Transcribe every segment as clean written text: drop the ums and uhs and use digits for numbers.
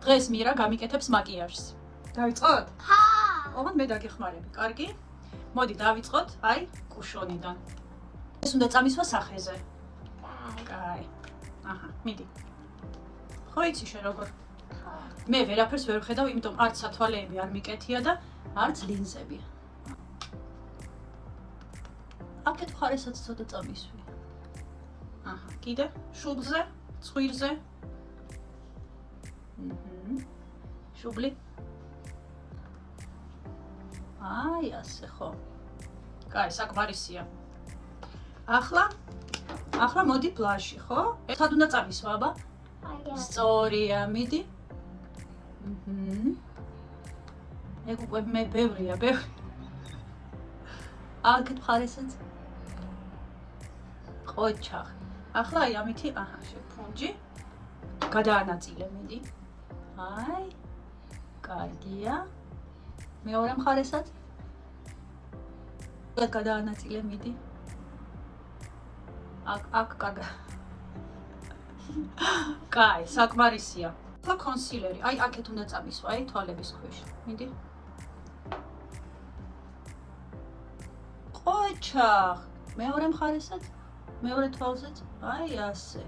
დღეს მირა გამიკეთებს მაკიაჟს. დავიწყოთ? ხა. ოღონდ მე დაგეხმარები. კარგი? მოდი დავიწყოთ, აი, კუშონიდან. ეს უნდა წამისვა სახეზე. კაი. აჰა, მიდი. ხო იცი შენ როგორ? მე ვერაფერს ვერ ვხედავ, იმიტომ არც სათვალეები არ მიკეთია და არც ლინზები. აქეთ ხარესაც ცოტა წამისვი. აჰა, კიდე შუბლზე, ცხვირზე. შუბლი. აი, ასე ხო. კაი, საკმარისია. ახლა მოდი პლაჟში, ხო? ერთად უნდა წამისვა, აბა. სწორია, მიდი. ეგ უკვე მე ბევრია. აქეთ ხარესაც. ყოჩახ. ახლა აი ამითი, აჰა, შეფუნჯი. გადაანაწილე, მიდი. აი. კარგია. მეორე მხარესაც. გადაანაწილე, მიდი. აქ კარგა. კაი, საკმარისია. ახლა კონსილერი. აი აქეთ უნდა წამისვა, აი თვალების ქვეშ. მიდი. ყოჩახ. მეორე მხარესაც. მეორე თვალზეც. აი ასე.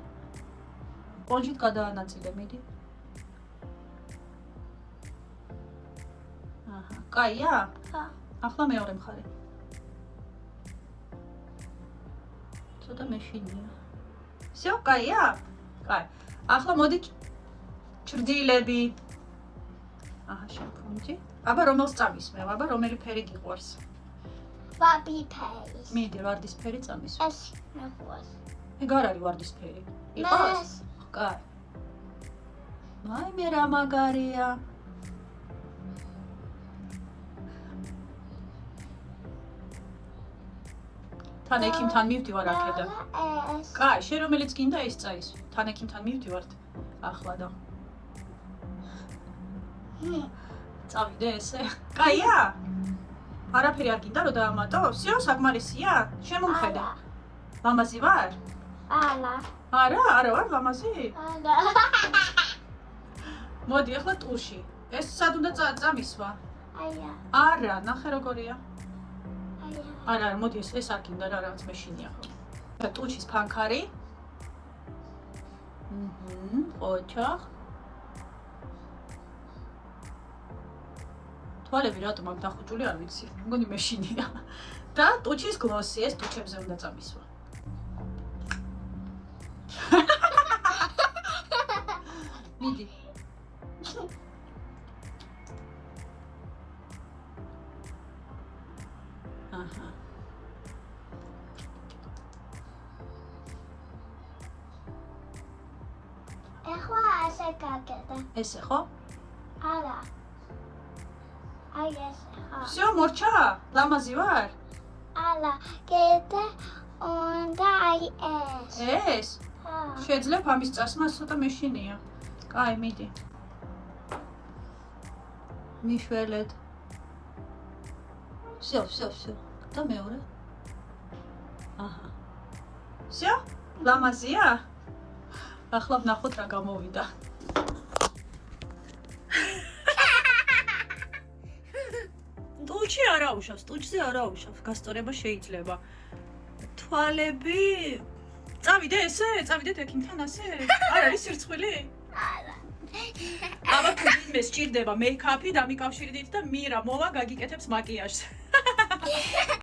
პონჯით გადაანაწილე, მიდი. აჰა, კაია? ხა. ახლა მეორე მხარე. ცოტა მეშინია. всё, კაია? კაი. ახლა მოდი ჩრდილები. აჰა, შეფუნჯი. აბა რომელს წამისმევ? აბა რომელი ფერი გიყვარს? ვარდისფერი. მიდი, ვარდისფერი წამისვე. ეს ნახოს. ეგ არ არის ვარდისფერი. იყოს? კაი. აი მე რა მაგარია. თან ექიმთან მივდივარ აქედან. ეს. კაი, შენ რომელიც გინდა ის წაისვი. თან ექიმთან მივდივართ. ახლა და. წავიდე ესე. კაია? არაფერი არ გინდა რომ დაამატო? всё, საკმარისია? შემომხედა. ლამაზი ვარ? ალა. არა ვარ ლამაზი? ალა. მოდი ახლა ტუში. ეს სად უნდა წამისვა? აია. არა, ნახე როგორია. აია. არა, მოდი ეს არ გინდა რა რაღაც მეშინია ხო. ტუჩის ფანქარი. ყოჩახ. თვალები რატომ აქ დახუჭული არ ვიცი. მგონი მეშინია. და ტუჩის გლოსი, ეს ტუჩებზე უნდა წამისვა. მიდი. აჰა. ეხლა ასე გაკეთე. ესე ხო? არა. აი ესე ხა. всё, მორჩა? ლამაზი ვარ? ალა. კიდე უნდა აი ეს. ეს? ხა. შეძლებ ამის წასმა ცოტა მეშინია. კაი, მიდი. მიშველეთ. всё. და მეორე. აჰა. всё? ლამაზია? ახლა ვნახოთ რა გამოვიდა. ტუჩი არ აუშავს, ტუჩზე არ აუშავს, გასწორება შეიძლება. თვალები. წავიდე ესე? წავიდეთ ექიმთან ასე? არ არის სირცხვილი? არა. აბა თუნდაც სჭირდება მეიქაპი დამიკავშირდით და მირა მოვა გაგიკეთებს მაკიაჟს.